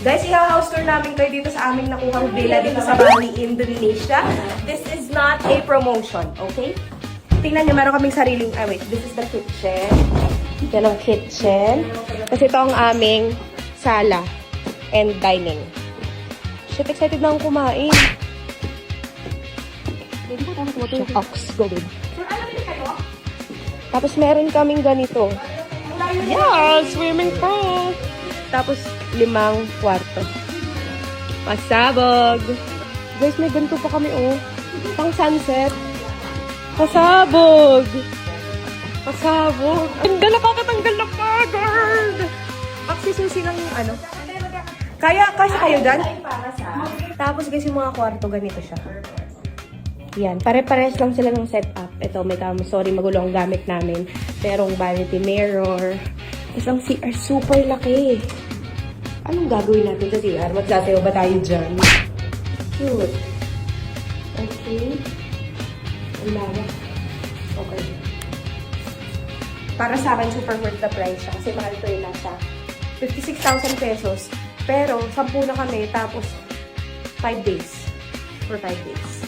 Guys, i-house tour namin kayo dito sa aming nakuhang villa dito sa Bali, Indonesia. This is not a promotion, okay? Tingnan nyo, meron kaming sariling, wait, this is the kitchen. Yan ang kitchen. Kasi ito ang aming sala and dining. Shit, excited na akong kumain. Ox, go babe. Tapos meron kaming ganito. Yeah, swimming pool. Tapos 5 kwarto. Pasabog. Guys, may ganito pa kami, oh. Pang sunset. Pasabog. Pasabog. Ang nakakatanggal na pagod. Magsisusi lang yung ano. Kaya, kasi kayo dyan? Tapos guys, yung mga kwarto, ganito siya. Yan, pare-pares lang sila ng setup. Ito, may sorry, magulo ang gamit namin. Merong vanity mirror. Isang CR, super laki. Anong gagawin natin sa CR? Magsasayaw ba tayo dyan? Cute. Okay. Ang lawak. Okay. Para sa akin, super worth the price siya. Kasi mahal ko yung nasa 56,000 pesos. Pero, 10 na kami, tapos 5 days. For 5 days.